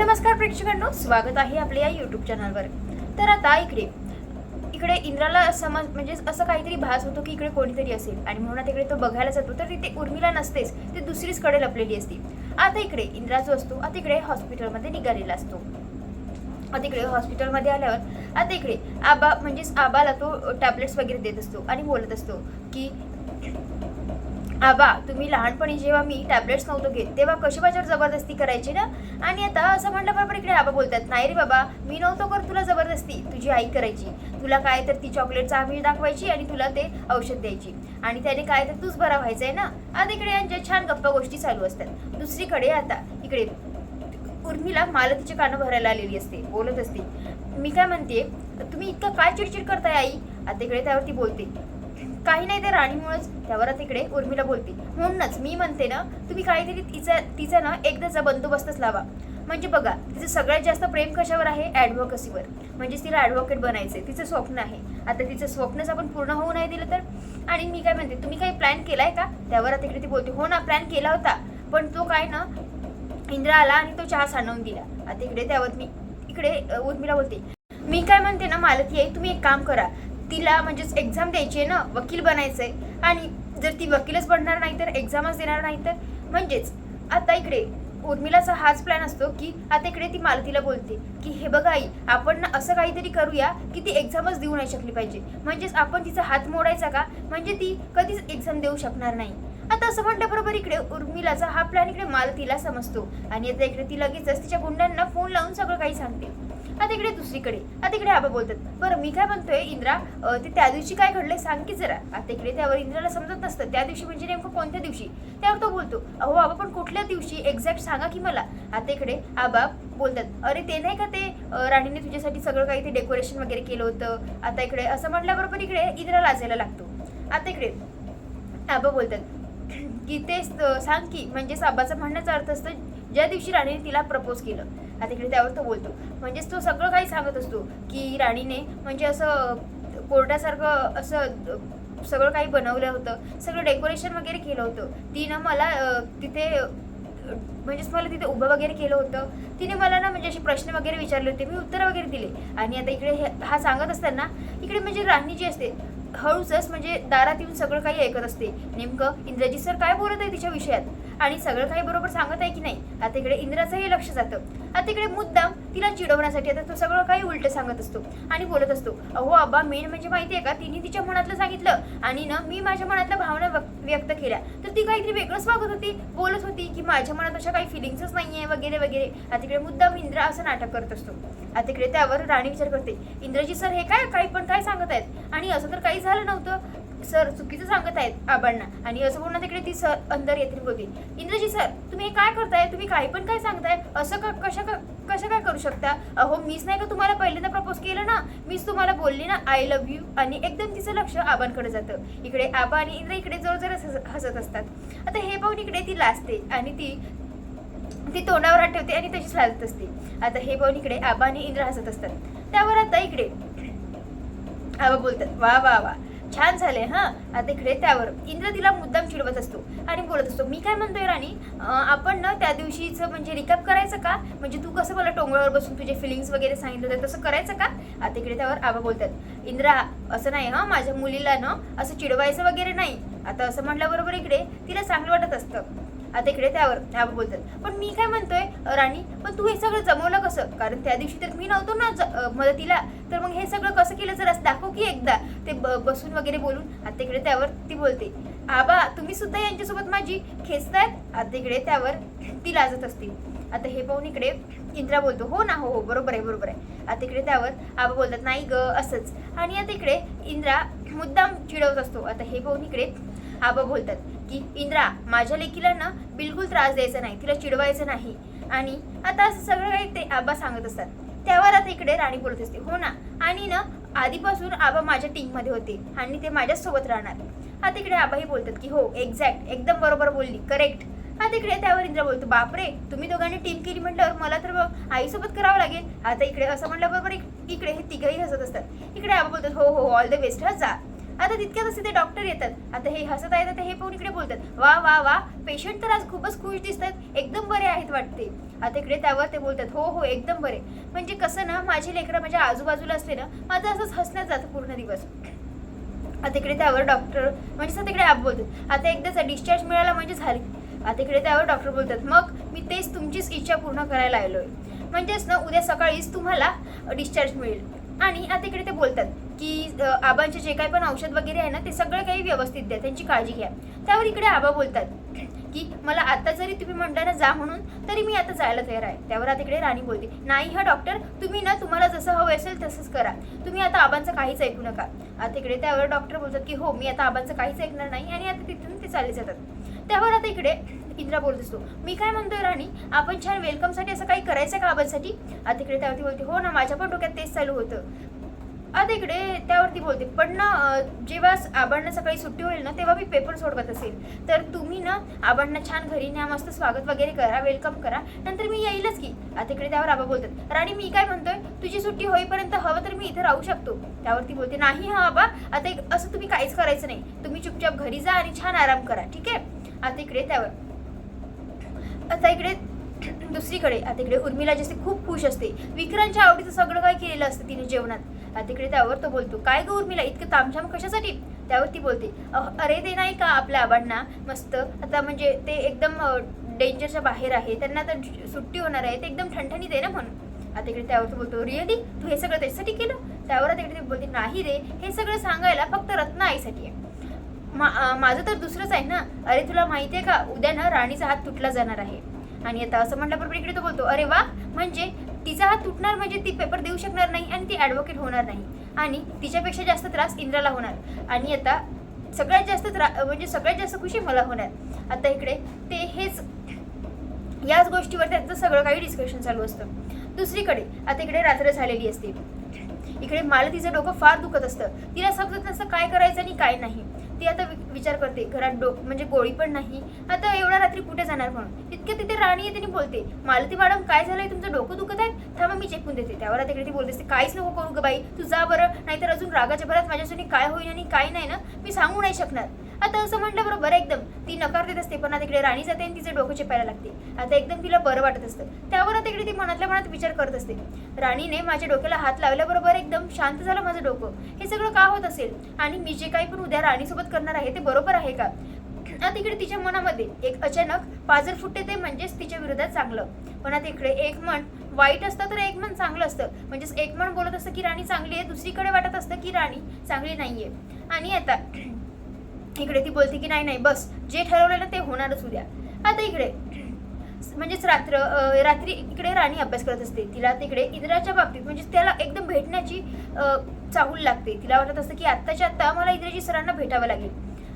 नमस्कार प्रेक्षकांनो, स्वागत आहे आपल्या या यूट्यूब चॅनलवर। तर आता इकडे इंद्राला म्हणजे असं काहीतरी भास होतो की इकडे कोणीतरी असेल आणि म्हणून तिकडे तो बघायला जातो तर तिथे उर्मिला नसतेच, ती दुसरीच कडे लपलेली असते। आता इकडे इंद्रा जो असतो आता इकडे हॉस्पिटलमध्ये निघालेला असतो। आता इकडे हॉस्पिटलमध्ये आल्यावर आता इकडे आबाला तो टॅबलेट्स वगैरे देत असतो आणि बोलत असतो की आबा, तुम्ही लहानपणी जेव्हा मी टॅबलेट्स नव्हतो घेत तेव्हा कशी माझ्यावर जबरदस्ती करायची ना, आणि आता असं म्हटल्याबरोबर इकडे आबा बोलतात, नाही रे बाबा, मी नव्हतो कर तुला जबरदस्ती, तुझी आई करायची। तुला काय तर ती चॉकलेटचा आमिष दाखवायची आणि तुला ते औषध द्यायची आणि त्याने काय तर तूच बरा व्हायचंय ना। आता इकडे यांच्या छान गप्पा गोष्टी चालू असतात। दुसरीकडे आता इकडे उर्मिला मालतीचे कानं भरायला आलेली असते, बोलत असते, मी काय म्हणते, तुम्ही इतकं काय चिडचिड करताय आई? आता इकडे त्यावरती बोलते, काही नाही, ते राणीमुळेच। त्यावर तिकडे उर्मिला बोलते, म्हणूनच मी म्हणते ना, तुम्ही काहीतरी तिचा ना एकदाचा बंदोबस्तच लावा। म्हणजे बघा, तिचं सगळ्यात जास्त प्रेम कशावर आहे? ॲडव्होकसीवर, म्हणजेच तिला ॲडव्होकेट बनायचंय, तिचं स्वप्न आहे। आता तिचं स्वप्नच आपण पूर्ण होऊ नाही दिलं तर? आणि मी काय म्हणते, तुम्ही काही प्लॅन केलाय का? त्यावर तिकडे ती बोलते, हो ना, प्लॅन केला होता, पण तो काय ना, इंद्रा आला आणि तो चहा सांडवून दिला। आता इकडे त्यावर इकडे उर्मिला बोलते, मी काय म्हणते ना मालती आई, तुम्ही एक काम करा, तिला म्हणजेच एक्झाम द्यायची आहे ना, वकील बनायचंय, आणि जर ती वकीलच बनणार नाही तर एक्झामच देणार नाही तर म्हणजेच आता इकडे उर्मिलाचा हाच प्लॅन असतो की आता इकडे ती मालतीला बोलते की हे बघा आई, आपण ना असं काहीतरी करूया की ती एक्झामच देऊ नाही शकली पाहिजे, म्हणजेच आपण तिचा हात मोडायचा का, म्हणजे ती कधीच एक्झाम देऊ शकणार नाही। आता असं म्हटल्याबरोबर इकडे उर्मिलाचा हा प्लॅन इकडे मालतीला समजतो आणि आता इकडे ती लगेचच तिच्या गुंड्यांना फोन लावून सगळं काही सांगते। आता इकडे दुसरीकडे आता इकडे आबा बोलतात, बरं मी काय म्हणतोय इंद्रा, ते त्या दिवशी काय घडलंय सांग की जरा। आता इकडे त्यावर इंद्राला समजत नसतं त्या दिवशी म्हणजे नेमकं कोणत्या दिवशी। त्यावर तो बोलतो, अहो आबा, पण कुठल्या दिवशी एक्झॅक्ट सांगा की मला। आता इकडे आबा बोलतात, अरे ते नाही का, ते राणीने तुझ्यासाठी सगळं काही ते डेकोरेशन वगैरे केलं होतं। आता इकडे असं म्हटल्याबरोबर इकडे इंद्रा लाजायला लागतो। आता इकडे आबा बोलतात की ते सांग की, म्हणजेच आबाचं म्हणण्याचा अर्थ असतं ज्या दिवशी राणीने तिला प्रपोज केलं। आता इकडे त्यावर तो बोलतो, म्हणजेच तो सगळं काही सांगत असतो की राणीने म्हणजे असं कोर्टासारखं असं सगळं काही बनवलं होतं, सगळं डेकोरेशन वगैरे केलं होतं। तिनं मला तिथे म्हणजेच मला तिथे उभं वगैरे केलं होतं, तिने मला ना म्हणजे असे प्रश्न वगैरे विचारले होते, मी उत्तरं वगैरे दिले। आणि आता इकडे हा सांगत असताना इकडे म्हणजे राणी जी असते हळूच म्हणजे दारात येऊन सगळं काही ऐकत असते, नेमकं इंद्रजीत सर काय बोलत आहे तिच्या विषयात आणि सगळं काही बरोबर सांगत आहे की नाही। आता इकडे इंद्राचंही लक्ष जातं। आता इकडे मुद्दाम तिला चिडवण्यासाठी आता तो सगळं काही उलट सांगत असतो आणि बोलत असतो, अहो आबा, मेन म्हणजे माहिती आहे का, तिने तिच्या मनातलं सांगितलं आणि ना मी माझ्या मनातल्या भावना व्यक्त केल्या, तर ती काहीतरी वेगळंच वागत होती, बोलत होती की माझ्या मनात अशा काही फिलिंग्सच नाहीये वगैरे वगैरे। आता इकडे मुद्दाम इंद्रा असं नाटक करत असतो। आता इकडे त्यावर राणी विचार करते, इंद्रजी सर हे काही पण काय सांगत आहेत, आणि असं तर काही झालं नव्हतं, सर चुकीचं सांगत आहेत आबांना। आणि असं बोलणं तिकडे ती सर अंदर येते बोलते, इंद्रजी सर तुम्ही हे काय करताय, तुम्ही काही पण काय सांगताय, असं कसं काय करू शकता? अहो मीच नाही का तुम्हाला पहिल्यांदा प्रपोज केलं ना, मीच तुम्हाला बोलली ना आय लव्ह यू, आणि एकदम तिचं लक्ष आबांकडे जातं। इकडे आबा आणि इंद्र इकडे जरा हसत असतात। आता हे पाहून इकडे ती लाजते आणि ती तोंडावर हात ठेवते आणि तशीच लाजत असते। आता हे पाहून इकडे आबा आणि इंद्र हसत असतात। त्यावर आता इकडे आबा बोलतात, वा वा वा, छान झाले हां। आता इकडे त्यावर इंद्र तिला मुद्दाम चिडवत असतो आणि बोलत असतो, मी काय म्हणतोय राणी, आपण ना त्या दिवशीचं म्हणजे रिकॅप करायचं का, म्हणजे तू कसं मला टोंगळावर बसून तुझे फिलिंग्स वगैरे सांगितलं होतं तसं करायचं का। आता इकडे त्यावर आबा बोलतात, इंद्रा असं नाही हां, माझ्या मुलीला ना असं चिडवायचं वगैरे नाही। आता असं म्हटल्याबरोबर इकडे तिला चांगलं वाटत असतं। आता इकडे त्यावर आबा बोलतात, पण मी काय म्हणतोय राणी, पण तू हे सगळं जमवलं कसं, कारण त्या दिवशी तर मी नव्हतो ना मदतीला, तर मग हे सगळं कसं केलं जरा दाखव की एकदा ते बसून वगैरे बोलून। आता इकडे त्यावर ती बोलते, आबा तुम्ही सुद्धा यांच्यासोबत माझी खेचतायत। आता इकडे त्यावर ती लाजत असते। आता हे पाहून इकडे इंद्रा बोलतो, हो ना, हो बरोबर आहे बरोबर आहे। आता इकडे त्यावर आबा बोलतात, नाही ग असंच, आणि आता इकडे इंद्रा मुद्दाम चिडवत असतो। आता हे पाहून इकडे आबा बोलतात की इंद्रा, माझ्या लेकीला ना बिलकुल त्रास द्यायचा नाही, तिला चिडवायचं नाही, आणि आता असं सगळं काही ते आबा सांगत असतात। त्यावर आता इकडे राणी बोलत असते, हो ना, आणि ना आधीपासून आबा माझ्या टीममध्ये होते आणि ते माझ्याच सोबत राहणार। आता इकडे आबाही बोलतात की हो एक्झॅक्ट, एकदम बरोबर बोलली, करेक्ट। आता इकडे त्यावर इंद्र बोलतो, बापरे, तुम्ही दोघांनी टीम केली म्हटल्यावर मला तर आईसोबत करावं लागेल। आता इकडे असं म्हटल्याबरोबर इकडे हे तिघही हसत असतात। इकडे आबा बोलतात, हो हो, ऑल द बेस्ट हा, जा। आता तितक्यातच तिथे डॉक्टर येतात. आता हे हसत आहेत, आता हे पाहून इकडे बोलतात, वा वा वा, पेशंट तर आज खूपच खुश दिसतात, एकदम बरे आहेत वाटते. आता इकडे त्यावर ते बोलतात, हो हो एकदम बरे. म्हणजे कसं ना, माझी लेकरं माझ्या आजूबाजूला असले ना, माझं असंच हसण्यात जातं पूर्ण दिवस. आता इकडे त्यावर डॉक्टर म्हणजे आता इकडे आप बोलतात, आता एकदाच डिस्चार्ज मिळाला म्हणजे झाली. आता इकडे त्यावर डॉक्टर बोलतात, मग मी तेच तुमचीच इच्छा पूर्ण करायला आलोय, म्हणजेच ना उद्या सकाळीच तुम्हाला डिस्चार्ज मिळेल. आणि आता इकडे ते बोलतात की आबांचे जे काही पण औषध वगैरे आहे ना, ते सगळं काही व्यवस्थित द्या, त्यांची काळजी घ्या. त्यावर इकडे आबा बोलतात की मला आता जरी तुम्ही म्हणता ना जा म्हणून, तरी मी आता जायला तयार आहे. त्यावर आता इकडे राणी बोलते, नाही हा डॉक्टर, तुम्ही ना तुम्हाला जसं हवं असेल तसंच करा, तुम्ही आता आबांचं काहीच ऐकू नका. आता इकडे त्यावर डॉक्टर बोलतात की हो, मी आता आबांचं काहीच ऐकणार नाही. आणि आता तिथून ते चालले जातात. त्यावर आता इकडे इंद्रा बोलत असतो, मी काय म्हणतोय राणी, आपण छान वेलकमसाठी असं काही करायचं का आबांसाठी. आता इकडे त्यावरती बोलते, हो ना, माझ्या पण डोक्यात तेच चालू होतं. आता इकडे त्यावरती बोलते, पण ना जेव्हा आबांना सकाळी सुट्टी होईल ना, तेव्हा मी पेपर सोडवत असेल, तर तुम्ही ना आबांना छान घरी न्या, मस्त स्वागत वगैरे करा, वेलकम करा, नंतर मी येईलच की. आता इकडे त्यावर आबा बोलतात, राणी मी काय म्हणतोय, तुझी सुट्टी होईपर्यंत हवं तर मी इथे राहू शकतो. त्यावरती बोलते, नाही हा आबा, आता असं तुम्ही काहीच करायचं नाही, तुम्ही चुपचाप घरी जा आणि छान आराम करा, ठीक आहे. आता इकडे त्यावर आता इकडे दुसरीकडे आता इकडे उर्मिला जसे खूप खुश असते, विक्रांतच्या आवडीचं सगळं काय केलेलं असतं तिने जेवणात. आता इकडे त्यावर तो बोलतो, काय ग उर्मिला, इतकं तामझाम कशासाठी. त्यावर ती बोलते, अरे ते नाही का आपल्या आबांना मस्त आता म्हणजे ते एकदम डेंजरच्या बाहेर आहे, त्यांना आता सुट्टी होणार आहे, ते एकदम ठणठणीत आहे ना म्हणून. आता इकडे त्यावर तो बोलतो, रिअली तू हे सगळं त्याच्यासाठी केलं. त्यावर आता इकडे बोलते, नाही रे, हे सगळं सांगायला फक्त रत्ना आईसाठी आहे, माझं तर दुसरंच आहे ना. अरे तुला माहिती आहे का, उद्या ना राणीचा हात तुटला जाणार आहे. आणि आता असं म्हटल्याबरोबर इकडे तो बोलतो, अरे वा, म्हणजे तिचा हात तुटणार म्हणजे ती पेपर देऊ शकणार नाही आणि ती ॲडव्होकेट होणार नाही, आणि तिच्यापेक्षा जास्त त्रास इंद्राला होणार, आणि आता सगळ्यात जास्त म्हणजे सगळ्यात जास्त खुशी मला होणार. आता इकडे ते हेच याच गोष्टीवर त्यांचं सगळं काही डिस्कशन चालू असतं. दुसरीकडे आता इकडे रात्र झालेली असते. इकडे मालतीचं डोकं फार दुखत असतं, तिला समजत नसतं काय करायचं आणि काय नाही. ती आता विचार करते, घरात म्हणजे गोळी पण नाही, आता एवढ्या रात्री कुठे जाणार म्हणून. इतके तिथे राणी येते आणि बोलते, मालती मॅडम काय झालंय, तुमचं डोकं दुखत आहे, थांबा मी चेक करून देते. त्यावर आता इकडे ती बोलते असते, काहीच नको करू ग बाई, तू जा बरं, नाहीतर अजून रागाच्या भरात माझ्यासाठी काय होईल आणि काय नाही ना मी सांगू नाही शकणार. आता असं म्हटलं बरोबर एकदम ती नकार देत असते, पण आता इकडे राणी जाते आणि तिचं डोकं चेपायला लागते. आता एकदम तिला बरं वाटत असतं. त्यावर आता इकडे ती मनातल्या मनात विचार करत असते, राणीने माझ्या डोक्याला हात लावल्याबरोबर एकदम शांत झालं माझं डोकं, हे सगळं का होत असेल, आणि मी जे काही पण उद्या राणीसोबत करणार आहे ते बरोबर आहे का. आता इकडे तिच्या मनामध्ये एक अचानक पाजर फुटते, ते म्हणजेच तिच्या विरोधात चांगलं. पण आता इकडे एक मन वाईट असतं तर एक मन चांगलं असतं, म्हणजेच एक मन बोलत असतं की राणी चांगली आहे, दुसरीकडे वाटत असतं की राणी चांगली नाहीये. आणि आता इकडे ती बोलते की नाही नाही बस, जे ठरवलं ना ते होणारच उद्या. आता इकडे म्हणजेच रात्री इकडे राणी अभ्यास करत असते. तिला तिकडे इंद्राच्या बाबतीत म्हणजे त्याला एकदम भेटण्याची चाहूल लागते. तिला वाटत असतं की आत्ताच्या आत्ता मला इंद्रजी सरांना भेटावं लागेल,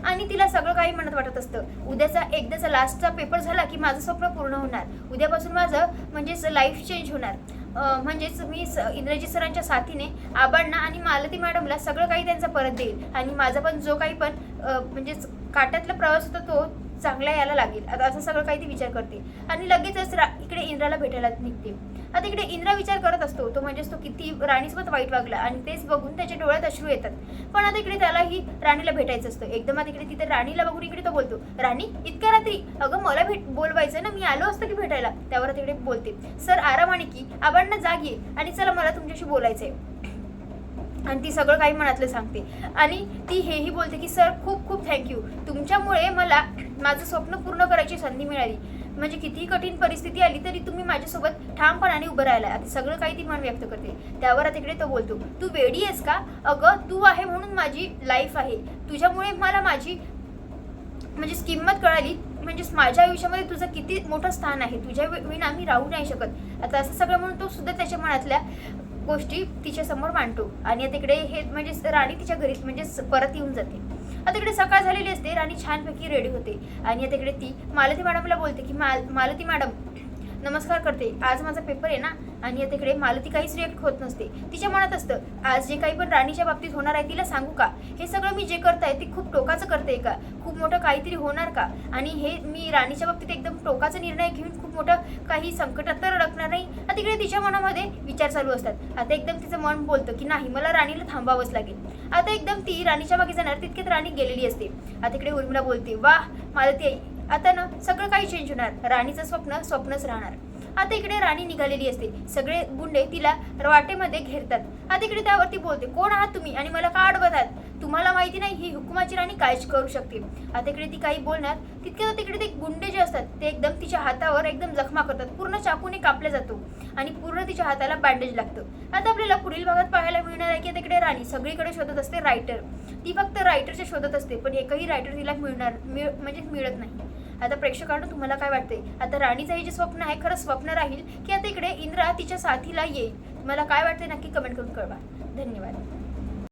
आणि तिला सगळं काही मनात वाटत असतं, उद्याचा एकदाचा लास्टचा पेपर झाला की माझं स्वप्न पूर्ण होणार, उद्यापासून माझं म्हणजेच लाईफ चेंज होणार, म्हणजेच मी इंद्रजी सरांच्या साथीने आबांना आणि मालती मॅडमला सगळं काही त्यांचा परत देईल, आणि माझा पण जो काही पण म्हणजेच काट्यातला प्रवास होता तो चांगला यायला लागेल. आता असं सगळं काही ती विचार करते आणि लगेचच इकडे इंद्राला भेटायला निघते. आता इकडे इंद्रा विचार करत असतो तो म्हणजेच तो किती राणीसोबत वाईट वागला, आणि तेच बघून त्याच्या डोळ्यात अश्रू येतात. पण आता इकडे त्यालाही राणीला भेटायचं असतं. एकदम आता इकडे तिथे राणीला बघून इकडे तो बोलतो, राणी इतक्या रात्री, अगं मला बोलवायचं ना, मी आलो असतं की भेटायला. त्यावर तिकडे बोलते, सर आरामाने की आबांना जाग ये आणि चला मला तुमच्याशी बोलायचंय. आणि ती सगळं काही मनातलं सांगते, आणि ती हेही बोलते की सर खूप खूप थँक्यू, तुमच्यामुळे मला माझं स्वप्न पूर्ण करायची संधी मिळाली, म्हणजे कितीही कठीण परिस्थिती आली तरी तुम्ही माझ्यासोबत ठामपणाने उभं राहिला. आता सगळं काही ती मन व्यक्त करते. त्यावर तिकडे तो बोलतो, तू वेडी आहेस का, अगं तू आहे म्हणून माझी लाईफ आहे, तुझ्यामुळे मला माझी म्हणजेच किंमत कळाली, म्हणजेच माझ्या आयुष्यामध्ये तुझं किती मोठं स्थान आहे, तुझ्या विना मी राहू नाही शकत. आता असं सगळं म्हणून तो सुद्धा त्याच्या मनातल्या गोष्टी तिच्या समोर मांडतो. आणि तिकडे हे म्हणजे राणी तिच्या घरी म्हणजे परत येऊन जाते. आता इकडे सकाळ झालेली असते, राणी छानपैकी रेडी होते, आणि तिकडे ती मालती मॅडमला बोलते की मालती मॅडम नमस्कार करते. आज माझा पेपर आहे ना, आणि आता इकडे मालती काहीच रिॲक्ट होत नसते. तिच्या मनात असतं, आज जे काही पण राणीच्या बाबतीत होणार आहे तिला सांगू का? हे सगळं मी जे करताय ते खूप टोकाचं करते का? खूप मोठं काहीतरी होणार का? आणि हे मी राणीच्या बाबतीत एकदम टोकाचा निर्णय घेऊन खूप मोठं काही संकटात तर अडकणार नाही. आता इकडे तिच्या मनामध्ये विचार चालू असतात. आता एकदम तिचं मन बोलतं की नाही, मला राणीला थांबावंच लागेल. आता एकदम ती राणीच्या मागे जाणार, तितक्यात राणी गेलेली असते. आता इकडे उर्मिला बोलते, वाह मालती आई, आता ना सगळं काही चेंज होणार. राणीचं स्वप्न स्वप्नच राहणार. आता इकडे राणी निघालेली असते. सगळे गुंडे तिला वाटेमध्ये घेरतात. आता इकडे त्यावरती बोलते, कोण आहात तुम्ही आणि मला का अडवतात? तुम्हाला माहिती नाही ही हुकुमाची राणी काहीच करू शकते. आता इकडे ती काही बोलणार, तितक्यात तिकडे ते गुंडे जे असतात ते एकदम तिच्या हातावर एकदम जखमा करतात. पूर्ण चाकूने कापला जातो आणि पूर्ण तिच्या हाताला बँडेज लागतं. आता आपल्याला पुढील भागात पाहायला मिळणार आहे की तिकडे राणी सगळीकडे शोधत असते रायटर. ती फक्त रायटरच्या शोधत असते, पण एकही रायटर तिला मिळत नाही. आता प्रेक्षकांना तुम्हाला काय वाटतंय? आता राणीचं हे जे स्वप्न आहे खरं स्वप्न राहील की आता इकडे इंद्रा तिच्या साथीला येईल? मला काय वाटतंय नक्की कमेंट करून कळवा. धन्यवाद.